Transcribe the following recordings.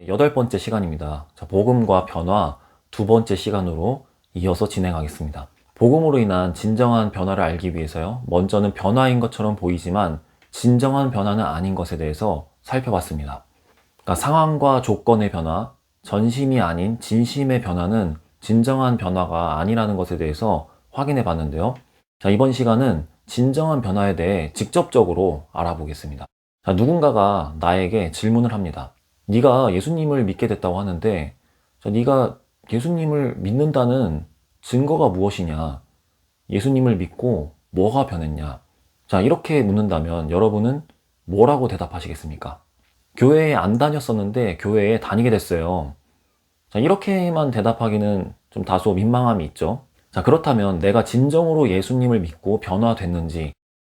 8번째 시간입니다. 자, 복음과 변화 2번째 시간으로 이어서 진행하겠습니다. 복음으로 인한 진정한 변화를 알기 위해서요. 먼저는 변화인 것처럼 보이지만 진정한 변화는 아닌 것에 대해서 살펴봤습니다. 그러니까 상황과 조건의 변화, 전심이 아닌 진심의 변화는 진정한 변화가 아니라는 것에 대해서 확인해 봤는데요. 자, 이번 시간은 진정한 변화에 대해 직접적으로 알아보겠습니다. 자, 누군가가 나에게 질문을 합니다. 네가 예수님을 믿게 됐다고 하는데, 자, 네가 예수님을 믿는다는 증거가 무엇이냐? 예수님을 믿고 뭐가 변했냐? 자, 이렇게 묻는다면 여러분은 뭐라고 대답하시겠습니까? 교회에 안 다녔었는데 교회에 다니게 됐어요. 자, 이렇게만 대답하기는 좀 다소 민망함이 있죠. 자, 그렇다면 내가 진정으로 예수님을 믿고 변화됐는지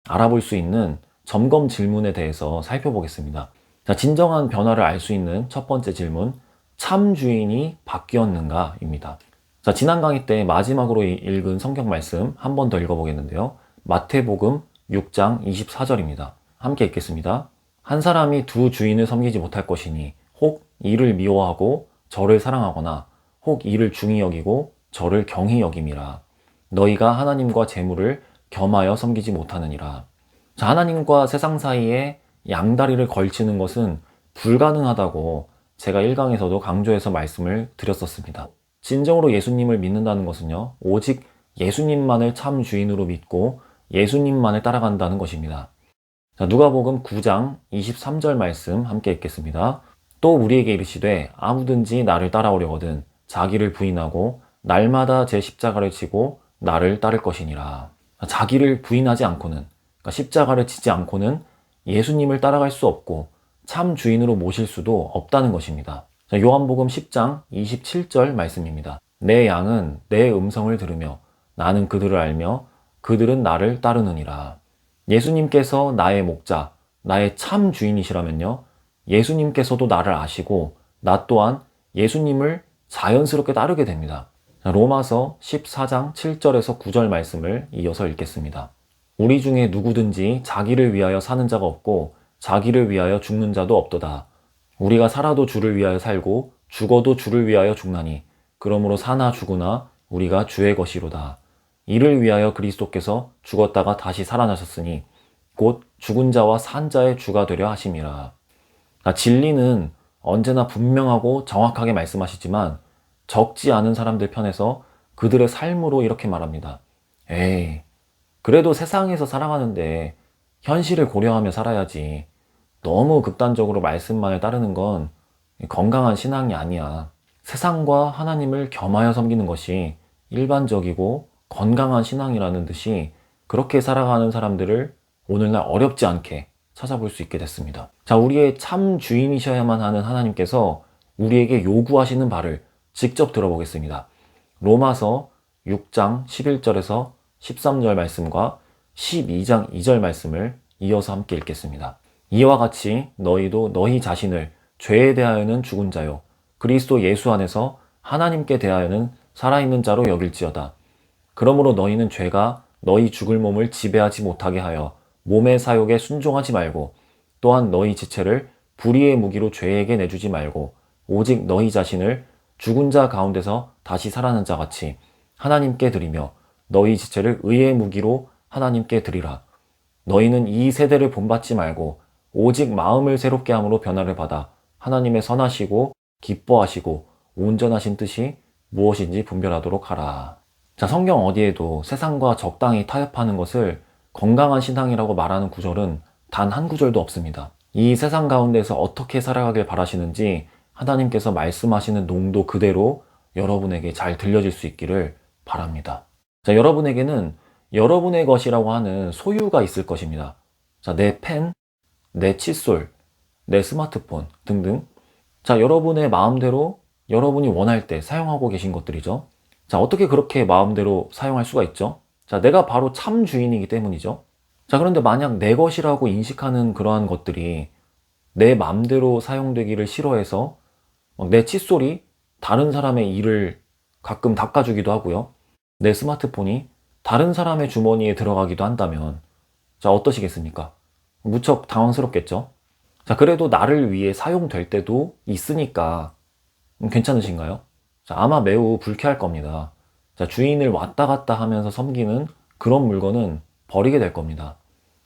알아볼 수 있는 점검 질문에 대해서 살펴보겠습니다. 자, 진정한 변화를 알 수 있는 첫 번째 질문, 참 주인이 바뀌었는가입니다. 자, 지난 강의 때 마지막으로 읽은 성경 말씀 한 번 더 읽어보겠는데요. 마태복음 6장 24절입니다. 함께 읽겠습니다. 한 사람이 두 주인을 섬기지 못할 것이니 혹 이를 미워하고 저를 사랑하거나 혹 이를 중히 여기고 저를 경히 여김이라. 너희가 하나님과 재물을 겸하여 섬기지 못하느니라. 자, 하나님과 세상 사이에 양다리를 걸치는 것은 불가능하다고 제가 1강에서도 강조해서 말씀을 드렸었습니다. 진정으로 예수님을 믿는다는 것은요, 오직 예수님만을 참 주인으로 믿고 예수님만을 따라간다는 것입니다. 자, 누가복음 9장 23절 말씀 함께 읽겠습니다. 또 우리에게 이르시되 아무든지 나를 따라오려거든 자기를 부인하고 날마다 제 십자가를 지고 나를 따를 것이니라. 자기를 부인하지 않고는, 그러니까 십자가를 지지 않고는 예수님을 따라갈 수 없고 참 주인으로 모실 수도 없다는 것입니다. 자, 요한복음 10장 27절 말씀입니다. 내 양은 내 음성을 들으며 나는 그들을 알며 그들은 나를 따르느니라. 예수님께서 나의 목자, 나의 참 주인이시라면요, 예수님께서도 나를 아시고 나 또한 예수님을 자연스럽게 따르게 됩니다. 자, 로마서 14장 7절에서 9절 말씀을 이어서 읽겠습니다. 우리 중에 누구든지 자기를 위하여 사는 자가 없고 자기를 위하여 죽는 자도 없도다. 우리가 살아도 주를 위하여 살고 죽어도 주를 위하여 죽나니 그러므로 사나 죽으나 우리가 주의 것이로다. 이를 위하여 그리스도께서 죽었다가 다시 살아나셨으니 곧 죽은 자와 산 자의 주가 되려 하심이라. 진리는 언제나 분명하고 정확하게 말씀하시지만 적지 않은 사람들 편에서 그들의 삶으로 이렇게 말합니다. 에이, 그래도 세상에서 살아가는데 현실을 고려하며 살아야지. 너무 극단적으로 말씀만을 따르는 건 건강한 신앙이 아니야. 세상과 하나님을 겸하여 섬기는 것이 일반적이고 건강한 신앙이라는 듯이 그렇게 살아가는 사람들을 오늘날 어렵지 않게 찾아볼 수 있게 됐습니다. 자, 우리의 참 주인이셔야만 하는 하나님께서 우리에게 요구하시는 바를 직접 들어보겠습니다. 로마서 6장 11절에서 13절 말씀과 12장 2절 말씀을 이어서 함께 읽겠습니다. 이와 같이 너희도 너희 자신을 죄에 대하여는 죽은 자요 그리스도 예수 안에서 하나님께 대하여는 살아있는 자로 여길지어다. 그러므로 너희는 죄가 너희 죽을 몸을 지배하지 못하게 하여 몸의 사욕에 순종하지 말고 또한 너희 지체를 불의의 무기로 죄에게 내주지 말고 오직 너희 자신을 죽은 자 가운데서 다시 살아난 자 같이 하나님께 드리며 너희 지체를 의의 무기로 하나님께 드리라. 너희는 이 세대를 본받지 말고 오직 마음을 새롭게 함으로 변화를 받아 하나님의 선하시고 기뻐하시고 온전하신 뜻이 무엇인지 분별하도록 하라. 자, 성경 어디에도 세상과 적당히 타협하는 것을 건강한 신앙이라고 말하는 구절은 단 한 구절도 없습니다. 이 세상 가운데서 어떻게 살아가길 바라시는지 하나님께서 말씀하시는 농도 그대로 여러분에게 잘 들려질 수 있기를 바랍니다. 자, 여러분에게는 여러분의 것이라고 하는 소유가 있을 것입니다. 자, 내 펜, 내 칫솔, 내 스마트폰 등등. 자, 여러분의 마음대로 여러분이 원할 때 사용하고 계신 것들이죠. 자, 어떻게 그렇게 마음대로 사용할 수가 있죠? 자, 내가 바로 참 주인이기 때문이죠. 자, 그런데 만약 내 것이라고 인식하는 그러한 것들이 내 마음대로 사용되기를 싫어해서 내 칫솔이 다른 사람의 일을 가끔 닦아주기도 하고요. 내 스마트폰이 다른 사람의 주머니에 들어가기도 한다면 자, 어떠시겠습니까? 무척 당황스럽겠죠? 자, 그래도 나를 위해 사용될 때도 있으니까 괜찮으신가요? 자, 아마 매우 불쾌할 겁니다. 자, 주인을 왔다 갔다 하면서 섬기는 그런 물건은 버리게 될 겁니다.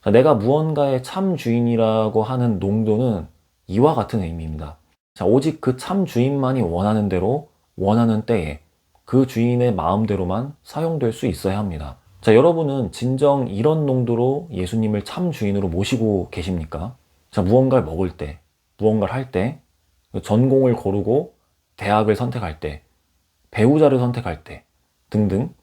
자, 내가 무언가의 참 주인이라고 하는 농도는 이와 같은 의미입니다. 자, 오직 그 참 주인만이 원하는 대로 원하는 때에 그 주인의 마음대로만 사용될 수 있어야 합니다. 자, 여러분은 진정 이런 농도로 예수님을 참 주인으로 모시고 계십니까? 자, 무언가를 먹을 때, 무언가를 할 때, 전공을 고르고 대학을 선택할 때, 배우자를 선택할 때 등등.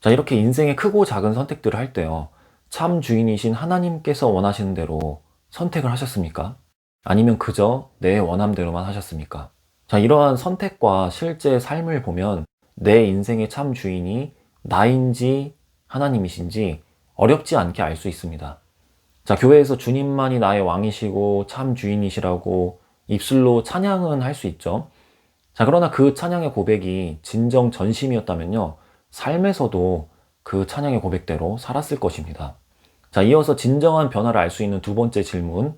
자, 이렇게 인생의 크고 작은 선택들을 할 때요, 참 주인이신 하나님께서 원하시는 대로 선택을 하셨습니까? 아니면 그저 내 원함대로만 하셨습니까? 자, 이러한 선택과 실제 삶을 보면 내 인생의 참 주인이 나인지 하나님이신지 어렵지 않게 알 수 있습니다. 자, 교회에서 주님만이 나의 왕이시고 참 주인이시라고 입술로 찬양은 할 수 있죠. 자, 그러나 그 찬양의 고백이 진정 전심이었다면요, 삶에서도 그 찬양의 고백대로 살았을 것입니다. 자, 이어서 진정한 변화를 알 수 있는 두 번째 질문,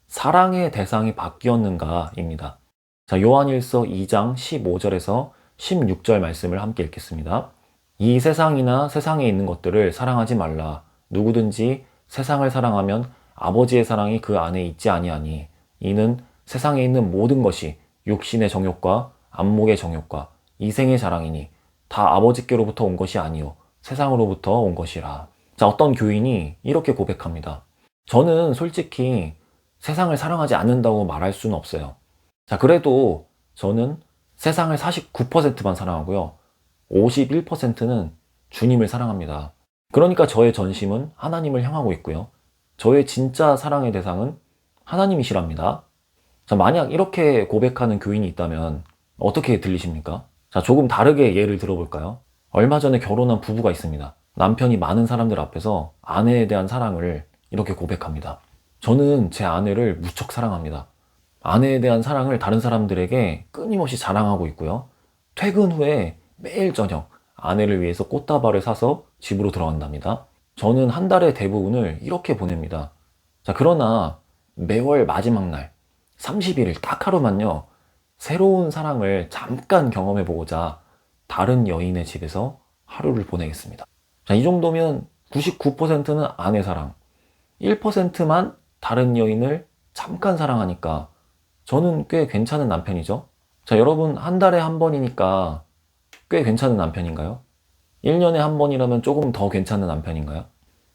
사랑의 대상이 바뀌었는가입니다. 자, 요한일서 2장 15절에서 16절 말씀을 함께 읽겠습니다. 이 세상이나 세상에 있는 것들을 사랑하지 말라. 누구든지 세상을 사랑하면 아버지의 사랑이 그 안에 있지 아니하니 이는 세상에 있는 모든 것이 육신의 정욕과 안목의 정욕과 이생의 자랑이니 다 아버지께로부터 온 것이 아니요 세상으로부터 온 것이라. 자, 어떤 교인이 이렇게 고백합니다. 저는 솔직히 세상을 사랑하지 않는다고 말할 수는 없어요. 자, 그래도 저는 세상을 49%만 사랑하고요, 51%는 주님을 사랑합니다. 그러니까 저의 전심은 하나님을 향하고 있고요, 저의 진짜 사랑의 대상은 하나님이시랍니다. 자, 만약 이렇게 고백하는 교인이 있다면 어떻게 들리십니까? 자, 조금 다르게 예를 들어볼까요? 얼마 전에 결혼한 부부가 있습니다. 남편이 많은 사람들 앞에서 아내에 대한 사랑을 이렇게 고백합니다. 저는 제 아내를 무척 사랑합니다. 아내에 대한 사랑을 다른 사람들에게 끊임없이 자랑하고 있고요, 퇴근 후에 매일 저녁 아내를 위해서 꽃다발을 사서 집으로 들어간답니다. 저는 한 달의 대부분을 이렇게 보냅니다. 자, 그러나 매월 마지막 날 30일을 딱 하루만요, 새로운 사랑을 잠깐 경험해 보고자 다른 여인의 집에서 하루를 보내겠습니다. 자, 이 정도면 99%는 아내 사랑, 1%만 다른 여인을 잠깐 사랑하니까 저는 꽤 괜찮은 남편이죠. 자, 여러분, 한 달에 한 번이니까 꽤 괜찮은 남편인가요? 1년에 한 번이라면 조금 더 괜찮은 남편인가요?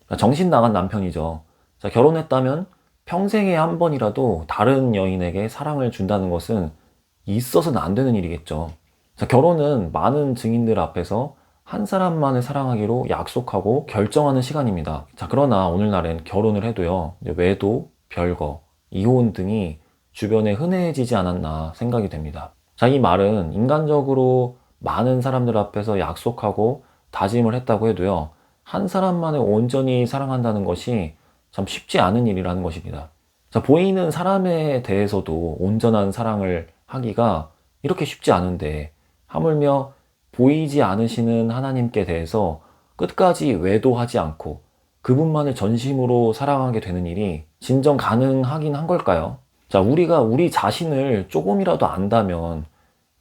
자, 정신 나간 남편이죠. 자, 결혼했다면 평생에 한 번이라도 다른 여인에게 사랑을 준다는 것은 있어서는 안 되는 일이겠죠. 자, 결혼은 많은 증인들 앞에서 한 사람만을 사랑하기로 약속하고 결정하는 시간입니다. 자, 그러나 오늘날엔 결혼을 해도요, 외도, 별거, 이혼 등이 주변에 흔해지지 않았나 생각이 됩니다. 자, 이 말은 인간적으로 많은 사람들 앞에서 약속하고 다짐을 했다고 해도요, 한 사람만을 온전히 사랑한다는 것이 참 쉽지 않은 일이라는 것입니다. 자, 보이는 사람에 대해서도 온전한 사랑을 하기가 이렇게 쉽지 않은데 하물며 보이지 않으시는 하나님께 대해서 끝까지 외도하지 않고 그분만을 전심으로 사랑하게 되는 일이 진정 가능하긴 한 걸까요? 자, 우리가 우리 자신을 조금이라도 안다면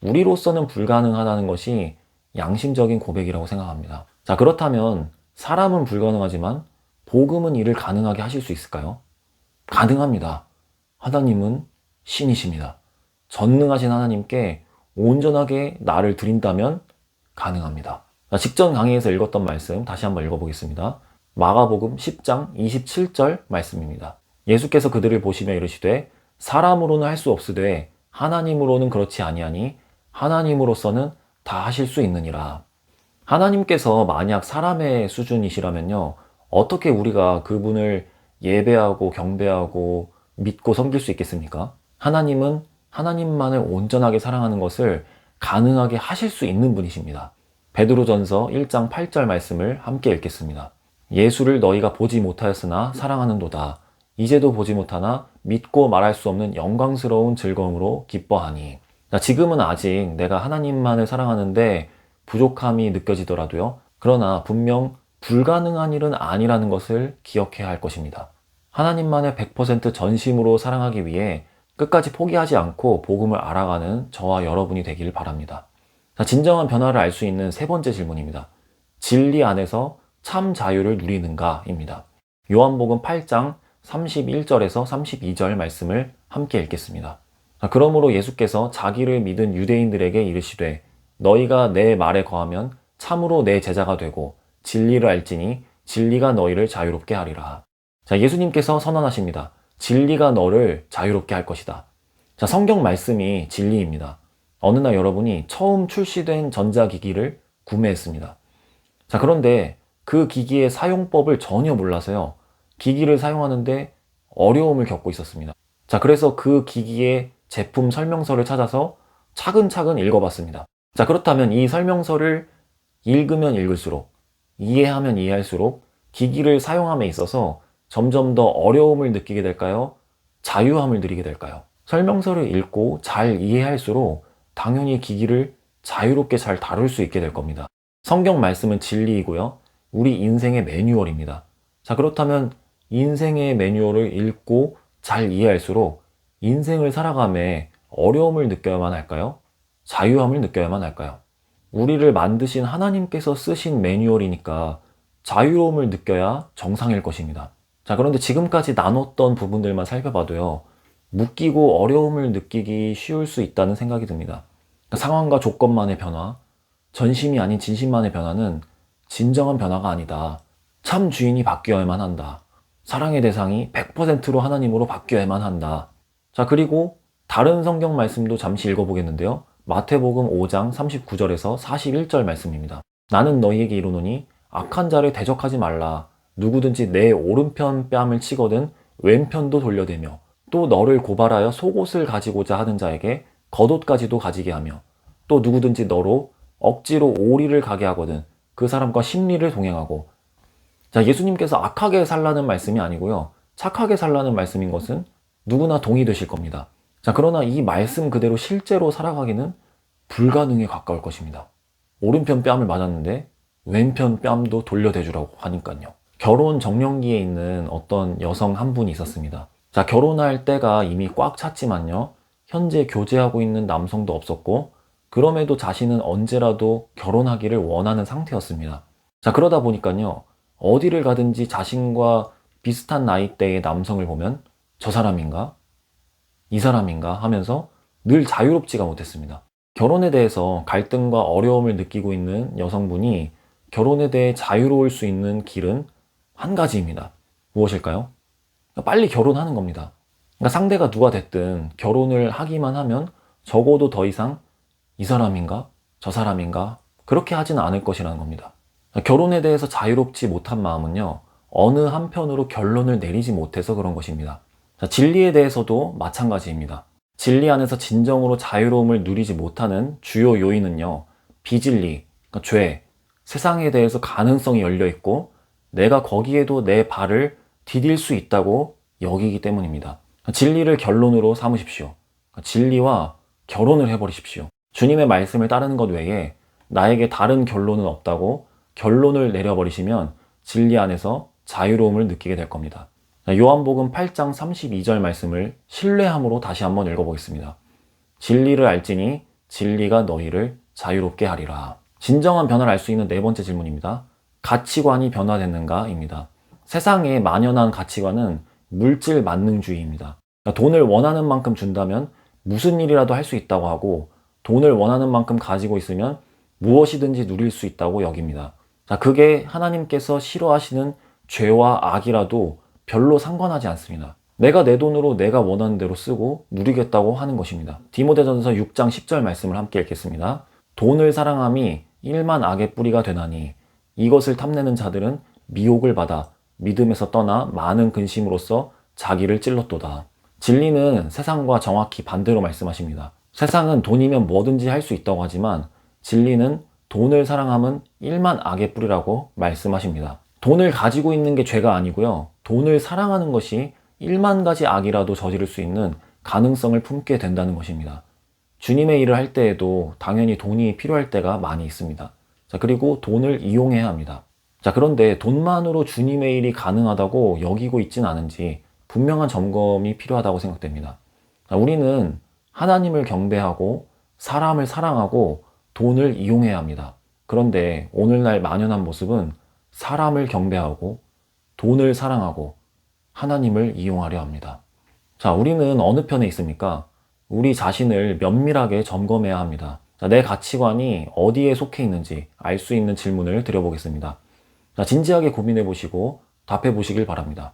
우리로서는 불가능하다는 것이 양심적인 고백이라고 생각합니다. 자, 그렇다면 사람은 불가능하지만 복음은 이를 가능하게 하실 수 있을까요? 가능합니다. 하나님은 신이십니다. 전능하신 하나님께 온전하게 나를 드린다면 가능합니다. 자, 직전 강의에서 읽었던 말씀 다시 한번 읽어보겠습니다. 마가복음 10장 27절 말씀입니다. 예수께서 그들을 보시며 이르시되 사람으로는 할 수 없으되 하나님으로는 그렇지 아니하니 하나님으로서는 다 하실 수 있느니라. 하나님께서 만약 사람의 수준이시라면요, 어떻게 우리가 그분을 예배하고 경배하고 믿고 섬길 수 있겠습니까? 하나님은 하나님만을 온전하게 사랑하는 것을 가능하게 하실 수 있는 분이십니다. 베드로전서 1장 8절 말씀을 함께 읽겠습니다. 예수를 너희가 보지 못하였으나 사랑하는도다. 이제도 보지 못하나 믿고 말할 수 없는 영광스러운 즐거움으로 기뻐하니. 자, 지금은 아직 내가 하나님만을 사랑하는데 부족함이 느껴지더라도요, 그러나 분명 불가능한 일은 아니라는 것을 기억해야 할 것입니다. 하나님만을 100% 전심으로 사랑하기 위해 끝까지 포기하지 않고 복음을 알아가는 저와 여러분이 되기를 바랍니다. 자, 진정한 변화를 알 수 있는 세 번째 질문입니다. 진리 안에서 참 자유를 누리는가입니다. 요한복음 8장 31절에서 32절 말씀을 함께 읽겠습니다. 자, 그러므로 예수께서 자기를 믿은 유대인들에게 이르시되 너희가 내 말에 거하면 참으로 내 제자가 되고 진리를 알지니 진리가 너희를 자유롭게 하리라. 자, 예수님께서 선언하십니다. 진리가 너를 자유롭게 할 것이다. 자, 성경 말씀이 진리입니다. 어느 날 여러분이 처음 출시된 전자기기를 구매했습니다. 자, 그런데 그 기기의 사용법을 전혀 몰라서요. 기기를 사용하는데 어려움을 겪고 있었습니다. 자, 그래서 그 기기의 제품 설명서를 찾아서 차근차근 읽어봤습니다. 자, 그렇다면 이 설명서를 읽으면 읽을수록, 이해하면 이해할수록 기기를 사용함에 있어서 점점 더 어려움을 느끼게 될까요? 자유함을 누리게 될까요? 설명서를 읽고 잘 이해할수록 당연히 기기를 자유롭게 잘 다룰 수 있게 될 겁니다. 성경 말씀은 진리이고요. 우리 인생의 매뉴얼입니다. 자, 그렇다면 인생의 매뉴얼을 읽고 잘 이해할수록 인생을 살아감에 어려움을 느껴야만 할까요? 자유함을 느껴야만 할까요? 우리를 만드신 하나님께서 쓰신 매뉴얼이니까 자유로움을 느껴야 정상일 것입니다. 자, 그런데 지금까지 나눴던 부분들만 살펴봐도요. 묶이고 어려움을 느끼기 쉬울 수 있다는 생각이 듭니다. 상황과 조건만의 변화, 전심이 아닌 진심만의 변화는 진정한 변화가 아니다. 참 주인이 바뀌어야만 한다. 사랑의 대상이 100%로 하나님으로 바뀌어야만 한다. 자, 그리고 다른 성경 말씀도 잠시 읽어보겠는데요. 마태복음 5장 39절에서 41절 말씀입니다. 나는 너희에게 이르노니 악한 자를 대적하지 말라. 누구든지 내 오른편 뺨을 치거든 왼편도 돌려대며 또 너를 고발하여 속옷을 가지고자 하는 자에게 겉옷까지도 가지게 하며 또 누구든지 너로 억지로 오리를 가게 하거든 그 사람과 심리를 동행하고. 자, 예수님께서 악하게 살라는 말씀이 아니고요. 착하게 살라는 말씀인 것은 누구나 동의되실 겁니다. 자, 그러나 이 말씀 그대로 실제로 살아가기는 불가능에 가까울 것입니다. 오른편 뺨을 맞았는데 왼편 뺨도 돌려대주라고 하니까요. 결혼 정년기에 있는 어떤 여성 한 분이 있었습니다. 자, 결혼할 때가 이미 꽉 찼지만요. 현재 교제하고 있는 남성도 없었고 그럼에도 자신은 언제라도 결혼하기를 원하는 상태였습니다. 자, 그러다 보니까요. 어디를 가든지 자신과 비슷한 나이대의 남성을 보면 저 사람인가? 이 사람인가? 하면서 늘 자유롭지가 못했습니다. 결혼에 대해서 갈등과 어려움을 느끼고 있는 여성분이 결혼에 대해 자유로울 수 있는 길은 한 가지입니다. 무엇일까요? 빨리 결혼하는 겁니다. 그러니까 상대가 누가 됐든 결혼을 하기만 하면 적어도 더 이상 이 사람인가? 저 사람인가? 그렇게 하지는 않을 것이라는 겁니다. 결혼에 대해서 자유롭지 못한 마음은요. 어느 한편으로 결론을 내리지 못해서 그런 것입니다. 자, 진리에 대해서도 마찬가지입니다. 진리 안에서 진정으로 자유로움을 누리지 못하는 주요 요인은요. 비진리, 그러니까 죄, 세상에 대해서 가능성이 열려 있고 내가 거기에도 내 발을 디딜 수 있다고 여기기 때문입니다. 진리를 결론으로 삼으십시오. 진리와 결혼을 해버리십시오. 주님의 말씀을 따르는 것 외에 나에게 다른 결론은 없다고 결론을 내려버리시면 진리 안에서 자유로움을 느끼게 될 겁니다. 요한복음 8장 32절 말씀을 신뢰함으로 다시 한번 읽어보겠습니다. 진리를 알지니 진리가 너희를 자유롭게 하리라. 진정한 변화를 알 수 있는 네 번째 질문입니다. 가치관이 변화됐는가입니다. 세상에 만연한 가치관은 물질 만능주의입니다. 돈을 원하는 만큼 준다면 무슨 일이라도 할 수 있다고 하고 돈을 원하는 만큼 가지고 있으면 무엇이든지 누릴 수 있다고 여깁니다. 자, 그게 하나님께서 싫어하시는 죄와 악이라도 별로 상관하지 않습니다. 내가 내 돈으로 내가 원하는 대로 쓰고 누리겠다고 하는 것입니다. 디모데전서 6장 10절 말씀을 함께 읽겠습니다. 돈을 사랑함이 일만 악의 뿌리가 되나니 이것을 탐내는 자들은 미혹을 받아 믿음에서 떠나 많은 근심으로써 자기를 찔렀도다. 진리는 세상과 정확히 반대로 말씀하십니다. 세상은 돈이면 뭐든지 할 수 있다고 하지만 진리는 돈을 사랑함은 일만 악의 뿌리라고 말씀하십니다. 돈을 가지고 있는 게 죄가 아니고요. 돈을 사랑하는 것이 1만 가지 악이라도 저지를 수 있는 가능성을 품게 된다는 것입니다. 주님의 일을 할 때에도 당연히 돈이 필요할 때가 많이 있습니다. 자, 그리고 돈을 이용해야 합니다. 자, 그런데 돈만으로 주님의 일이 가능하다고 여기고 있진 않은지 분명한 점검이 필요하다고 생각됩니다. 자, 우리는 하나님을 경배하고 사람을 사랑하고 돈을 이용해야 합니다. 그런데 오늘날 만연한 모습은 사람을 경배하고 돈을 사랑하고 하나님을 이용하려 합니다. 자, 우리는 어느 편에 있습니까? 우리 자신을 면밀하게 점검해야 합니다. 자, 내 가치관이 어디에 속해 있는지 알 수 있는 질문을 드려보겠습니다. 자, 진지하게 고민해 보시고 답해 보시길 바랍니다.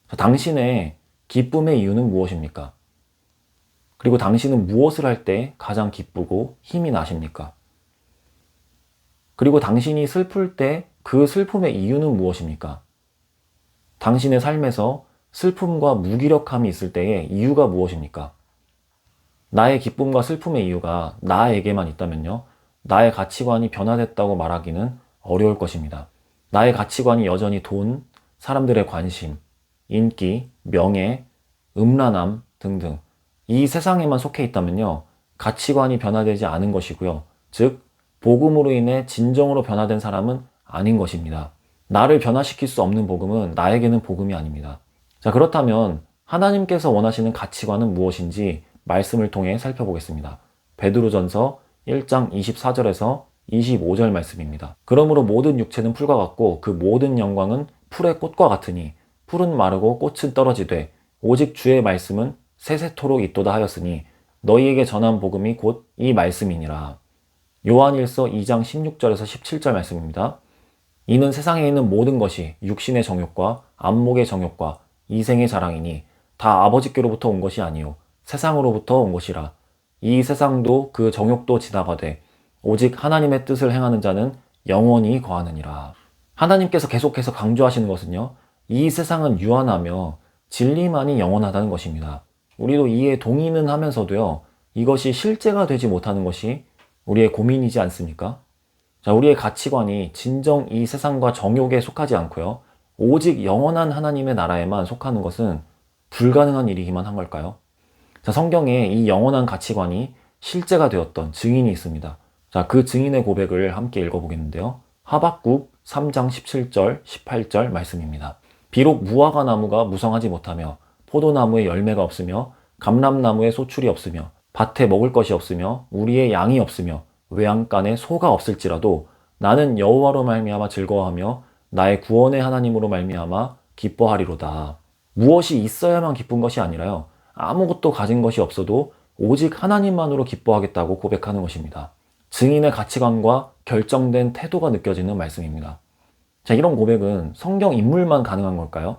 자, 당신의 기쁨의 이유는 무엇입니까? 그리고 당신은 무엇을 할 때 가장 기쁘고 힘이 나십니까? 그리고 당신이 슬플 때 그 슬픔의 이유는 무엇입니까? 당신의 삶에서 슬픔과 무기력함이 있을 때의 이유가 무엇입니까? 나의 기쁨과 슬픔의 이유가 나에게만 있다면요, 나의 가치관이 변화됐다고 말하기는 어려울 것입니다. 나의 가치관이 여전히 돈, 사람들의 관심, 인기, 명예, 음란함 등등 이 세상에만 속해 있다면요, 가치관이 변화되지 않은 것이고요. 즉, 복음으로 인해 진정으로 변화된 사람은 아닌 것입니다. 나를 변화시킬 수 없는 복음은 나에게는 복음이 아닙니다. 자, 그렇다면 하나님께서 원하시는 가치관은 무엇인지 말씀을 통해 살펴보겠습니다. 베드로전서 1장 24절에서 25절 말씀입니다. 그러므로 모든 육체는 풀과 같고 그 모든 영광은 풀의 꽃과 같으니 풀은 마르고 꽃은 떨어지되 오직 주의 말씀은 세세토록 있도다 하였으니 너희에게 전한 복음이 곧 이 말씀이니라. 요한일서 2장 16절에서 17절 말씀입니다. 이는 세상에 있는 모든 것이 육신의 정욕과 안목의 정욕과 이생의 자랑이니 다 아버지께로부터 온 것이 아니요 세상으로부터 온 것이라. 이 세상도 그 정욕도 지나가되 오직 하나님의 뜻을 행하는 자는 영원히 거하느니라. 하나님께서 계속해서 강조하시는 것은요, 이 세상은 유한하며 진리만이 영원하다는 것입니다. 우리도 이에 동의는 하면서도요, 이것이 실제가 되지 못하는 것이 우리의 고민이지 않습니까? 자, 우리의 가치관이 진정 이 세상과 정욕에 속하지 않고요, 오직 영원한 하나님의 나라에만 속하는 것은 불가능한 일이기만 한 걸까요? 자, 성경에 이 영원한 가치관이 실제가 되었던 증인이 있습니다. 자, 그 증인의 고백을 함께 읽어보겠는데요. 하박국 3장 17절, 18절 말씀입니다. 비록 무화과 나무가 무성하지 못하며 포도나무에 열매가 없으며 감람나무에 소출이 없으며 밭에 먹을 것이 없으며 우리의 양이 없으며 외양간에 소가 없을지라도 나는 여호와로 말미암아 즐거워하며 나의 구원의 하나님으로 말미암아 기뻐하리로다. 무엇이 있어야만 기쁜 것이 아니라요, 아무것도 가진 것이 없어도 오직 하나님만으로 기뻐하겠다고 고백하는 것입니다. 증인의 가치관과 결정된 태도가 느껴지는 말씀입니다. 자, 이런 고백은 성경 인물만 가능한 걸까요?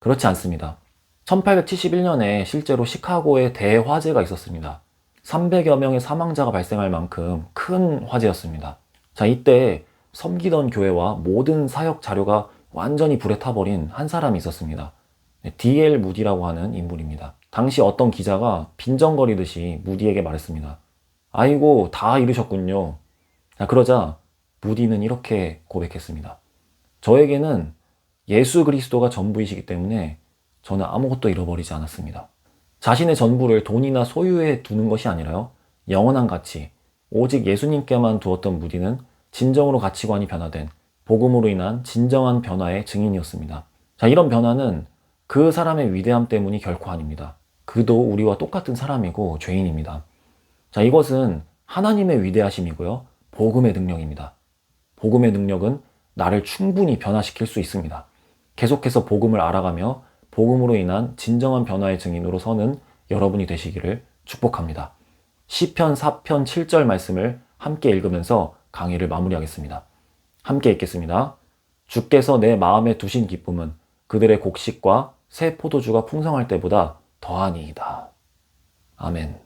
그렇지 않습니다. 1871년에 실제로 시카고에 대화재가 있었습니다. 300여 명의 사망자가 발생할 만큼 큰 화재였습니다. 자, 이때 섬기던 교회와 모든 사역 자료가 완전히 불에 타버린 한 사람이 있었습니다. D.L. 무디라고 하는 인물입니다. 당시 어떤 기자가 빈정거리듯이 무디에게 말했습니다. 아이고, 다 잃으셨군요. 자, 그러자 무디는 이렇게 고백했습니다. 저에게는 예수 그리스도가 전부이시기 때문에 저는 아무것도 잃어버리지 않았습니다. 자신의 전부를 돈이나 소유에 두는 것이 아니라요, 영원한 가치, 오직 예수님께만 두었던 무디는 진정으로 가치관이 변화된 복음으로 인한 진정한 변화의 증인이었습니다. 자, 이런 변화는 그 사람의 위대함 때문이 결코 아닙니다. 그도 우리와 똑같은 사람이고 죄인입니다. 자, 이것은 하나님의 위대하심이고요, 복음의 능력입니다. 복음의 능력은 나를 충분히 변화시킬 수 있습니다. 계속해서 복음을 알아가며 복음으로 인한 진정한 변화의 증인으로 서는 여러분이 되시기를 축복합니다. 시편 4편 7절 말씀을 함께 읽으면서 강의를 마무리하겠습니다. 함께 읽겠습니다. 주께서 내 마음에 두신 기쁨은 그들의 곡식과 새 포도주가 풍성할 때보다 더하니이다. 아멘.